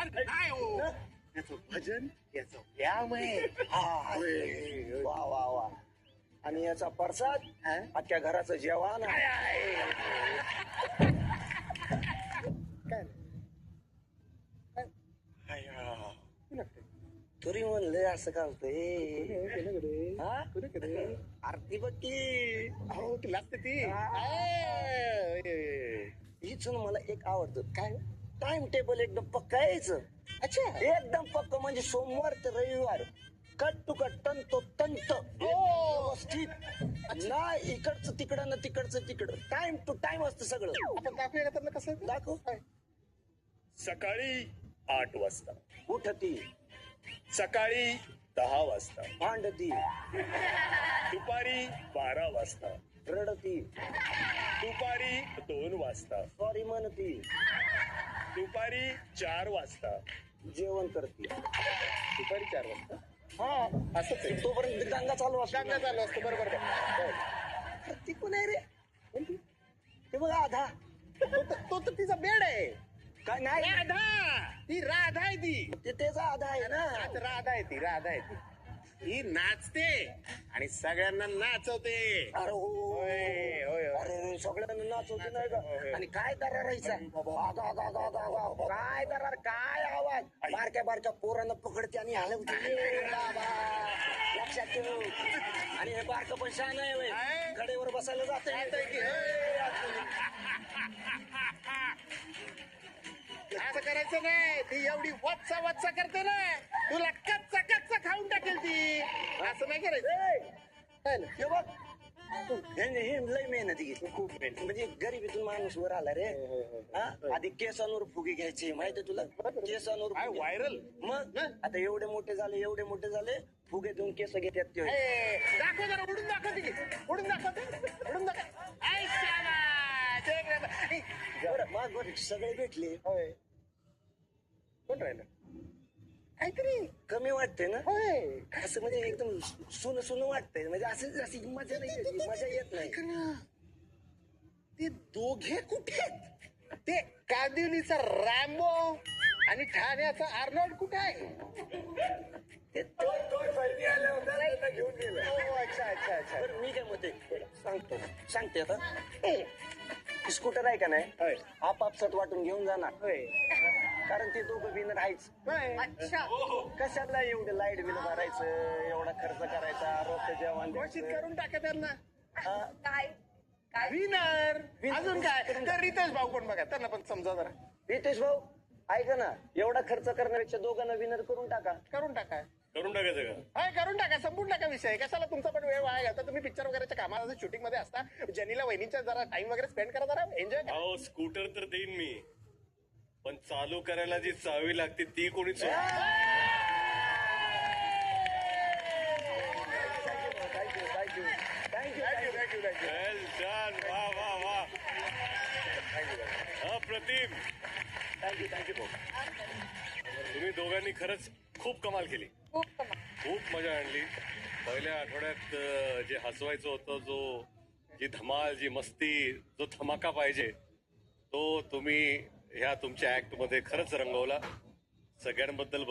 काय हो याचं भजन याचं व्यायाम आहे वा वा वा. आणि याचा प्रसाद अख्ख्या घराचं जेवण आहे. काय तरी म्हणलंय असं घालतोय आरती बघ की. हो ती लागते ती हीच मला एक आवडतं. काय टाइम टेबल एकदम पक्का यायचं. अच्छा एकदम पक्क म्हणजे सोमवार ते रविवार कट टू कट तंतो तंत व्यवस्थित. ना इकडचं तिकडं ना तिकडचं तिकडं. टाइम टू टाइम असतं सगळं. आपण दाखवूया तर कसं दाखव. सकाळी 8 वाजता, उठती सकाळी 10 वाजता, भांडती दुपारी 12 वाजता, रडती दुपारी 2 वाजता, सॉरी म्हणती दुपारी 4 वाजता, जेवण करते. दुपारी 4 वाजता हा असंच आहे. तोपर्यंत दंगा चालू असतो. चांगला चालू असतो बरोबर ती कोण आहे रे? ते बघा आधा. तो तर तिचा बेड आहे. काय नाही राधा ती राधा आहे ती ते त्याचा आधा आहे ना. राधा आहे ती राधा आहे ती. ही नाचते आणि सगळ्यांना नाचवते. अरे हो होय, होय, होय. अरे सगळ्यांना नाचवते नाही का. आणि काय दरार राहायचा काय दरार काय आवाज. बारक्या बारक्या पोरांना पकडते आणि हलवते. बाबा लक्षात ठेव. आणि हे बारकं पण शान आहे होय. कडेवर बसायला जाते. असं करायचं नाही. ती एवढी वच्चा वच्चा करते ना तुला कच्चा कच्चा खाऊन टाकेल ती. असं नाही करायचं. हे बघ हे लय मेहनती घेतली खूप मेहनत. म्हणजे गरिबीतून माणूस वर आला रे. हा? आधी केसांवर फुगे घ्यायचे माहितीये तुला. केसांवर काय फुगे. व्हायरल मग आता एवढे मोठे झाले फुगे देऊन केस घेतात ते. दाखव जरा उडून दाखव ती उडून दाखव उडून दाखव. ऐ शाबास. एक नंबर. बरं मग बरं सगळे भेटले. होय कोण राहिलं काहीतरी कमी वाटते ना. होय असं म्हणजे एकदम सुन वाटतंय. म्हणजे असं अशी मजा नाही येत. मजा येत नाही. ते दोघे कुठे आहेत? ते कांदिवलीचा रॅम्बो आणि ठाण्याचा आर्नोल्ड कुठे आहे? ते घेऊन गेलं. हो अच्छा अच्छा अच्छा. बरं मी काय म्हणते सांगते आता. स्कूटर आहे का नाही होय आपापसात वाटून घेऊन जाणार. होय कारण ते दोघं बिन राहायच. होय कशाला एवढं लाईट बिल भरायचं एवढा खर्च करायचा रोजचं जेवण घोषित करून टाका त्यांना हा, काय विनर. अजून काय तर रितेश भाऊ कोण बघा त्यांना पण समजा जरा रितेश भाऊ ऐका ना एवढा खर्च करण्यापेक्षा दोघांना विनर करून टाका. करून टाका. करून टाकायचं का? हाय करून टाका संपून टाका विषय. कशाला तुमचा पण वेळ वाया घालता. तुम्ही पिक्चर वगैरेच्या कामाला शूटिंग मध्ये असता. जनीला वहिनीच्या जरा टाइम वगैरे स्पेंड करा जरा एन्जॉय करा. अहो स्कूटर तर देईन मी, पण चालू करायला जी चावी लागते ती कोणी थँक्यू वेल डन. वा वा वा अप्रतिम. थँक्यू भाऊ. तुम्ही दोघांनी खरंच खूप कमाल केली. खूप मजा आणली. पहिल्या आठवड्यात जे हसवायचं होतं जी धमाल जी मस्ती जो धमाका पाहिजे तो तुम्ही ह्या तुमच्या ऍक्ट मध्ये खरंच रंगवला. सगळ्यांबद्दल